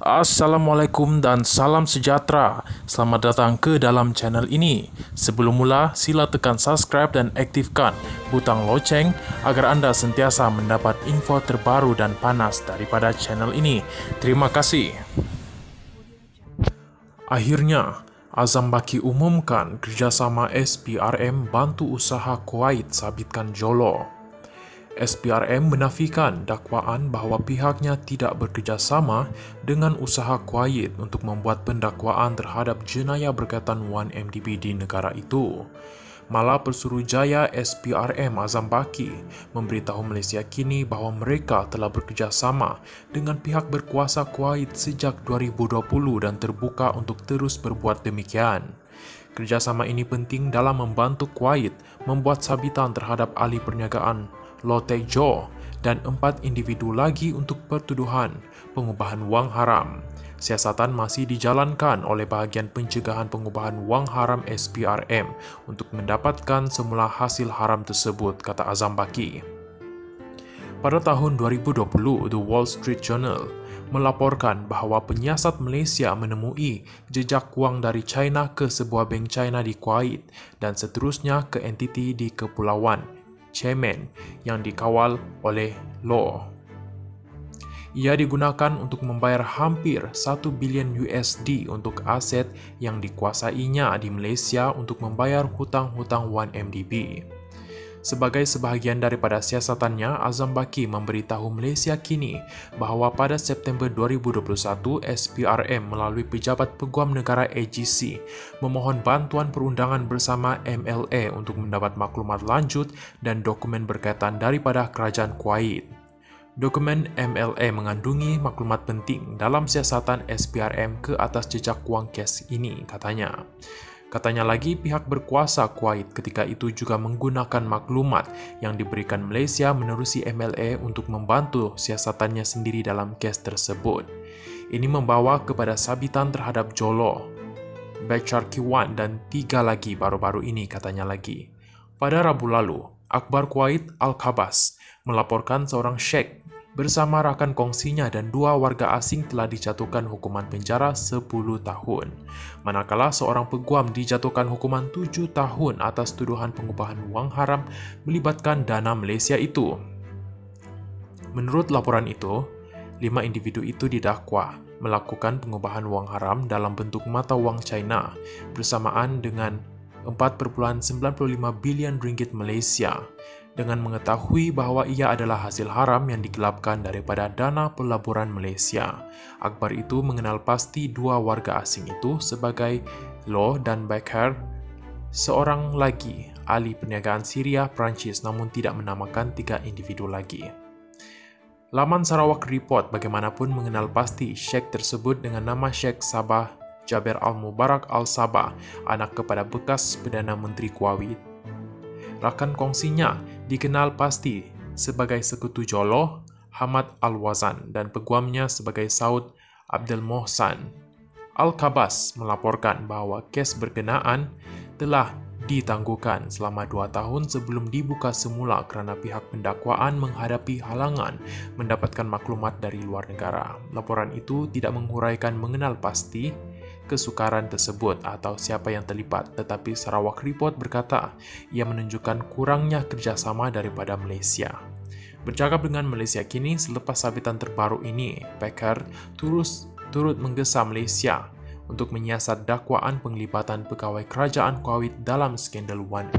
Assalamualaikum dan salam sejahtera. Selamat datang ke dalam channel ini. Sebelum mula, sila tekan subscribe dan aktifkan butang loceng agar anda sentiasa mendapat info terbaru dan panas daripada channel ini. Terima kasih. Akhirnya, Azam Baki umumkan kerjasama SPRM bantu usaha Kuwait sabitkan jolo. SPRM menafikan dakwaan bahawa pihaknya tidak bekerjasama dengan usaha Kuwait untuk membuat pendakwaan terhadap jenayah berkaitan 1MDB di negara itu. Malah Pesuruhjaya SPRM Azam Baki memberitahu Malaysia kini bahawa mereka telah bekerjasama dengan pihak berkuasa Kuwait sejak 2020 dan terbuka untuk terus berbuat demikian. Kerjasama ini penting dalam membantu Kuwait membuat sabitan terhadap ahli perniagaan Loh Teck Joe dan 4 individu lagi untuk pertuduhan pengubahan wang haram. Siasatan masih dijalankan oleh bahagian pencegahan pengubahan wang haram SPRM untuk mendapatkan semula hasil haram tersebut, kata Azam Baki. Pada tahun 2020, The Wall Street Journal melaporkan bahawa penyiasat Malaysia menemui jejak wang dari China ke sebuah bank China di Kuwait dan seterusnya ke entiti di Kepulauan Cayman yang dikawal oleh Loh. Ia digunakan untuk membayar hampir 1 bilion USD untuk aset yang dikuasainya di Malaysia untuk membayar hutang-hutang 1MDB. Sebagai sebahagian daripada siasatannya, Azam Baki memberitahu Malaysia kini bahawa pada September 2021, SPRM melalui Pejabat Peguam Negara AGC memohon bantuan perundangan bersama MLA untuk mendapat maklumat lanjut dan dokumen berkaitan daripada Kerajaan Kuwait. Dokumen MLA mengandungi maklumat penting dalam siasatan SPRM ke atas jejak wang kes ini, katanya. Katanya lagi, pihak berkuasa Kuwait ketika itu juga menggunakan maklumat yang diberikan Malaysia menerusi MLA untuk membantu siasatannya sendiri dalam kes tersebut. Ini membawa kepada sabitan terhadap Jolo, Bechar Kiwan dan 3 lagi baru-baru ini, katanya lagi. Pada Rabu lalu, Akhbar Kuwait Al-Khabas melaporkan seorang syekh bersama rakan kongsinya dan 2 warga asing telah dijatuhkan hukuman penjara 10 tahun. Manakala seorang peguam dijatuhkan hukuman 7 tahun atas tuduhan pengubahan wang haram melibatkan dana Malaysia itu. Menurut laporan itu, 5 individu itu didakwa melakukan pengubahan wang haram dalam bentuk mata wang China bersamaan dengan 4,95 bilion ringgit Malaysia, dengan mengetahui bahawa ia adalah hasil haram yang digelapkan daripada dana pelaburan Malaysia. Akhbar itu mengenal pasti 2 warga asing itu sebagai Loh dan Bechar, seorang lagi ahli perniagaan Syria Perancis namun tidak menamakan 3 individu lagi. Laman Sarawak Report bagaimanapun mengenal pasti syekh tersebut dengan nama Syekh Sabah Jaber Al-Mubarak Al-Sabah, anak kepada bekas Perdana Menteri Kuwait. Rakan kongsinya dikenal pasti sebagai Sekutu Jolo, Hamad Al-Wazan, dan peguamnya sebagai Saud Abdul Mohsan. Al-Khabas melaporkan bahawa kes berkenaan telah ditangguhkan selama 2 tahun sebelum dibuka semula kerana pihak pendakwaan menghadapi halangan mendapatkan maklumat dari luar negara. Laporan itu tidak menghuraikan mengenal pasti kesukaran tersebut atau siapa yang terlibat, tetapi Sarawak Report berkata ia menunjukkan kurangnya kerjasama daripada Malaysia. Bercakap dengan Malaysia kini selepas sabitan terbaru ini, Bechar turut menggesa Malaysia untuk menyiasat dakwaan penglibatan pegawai kerajaan Kuwait dalam skandal 1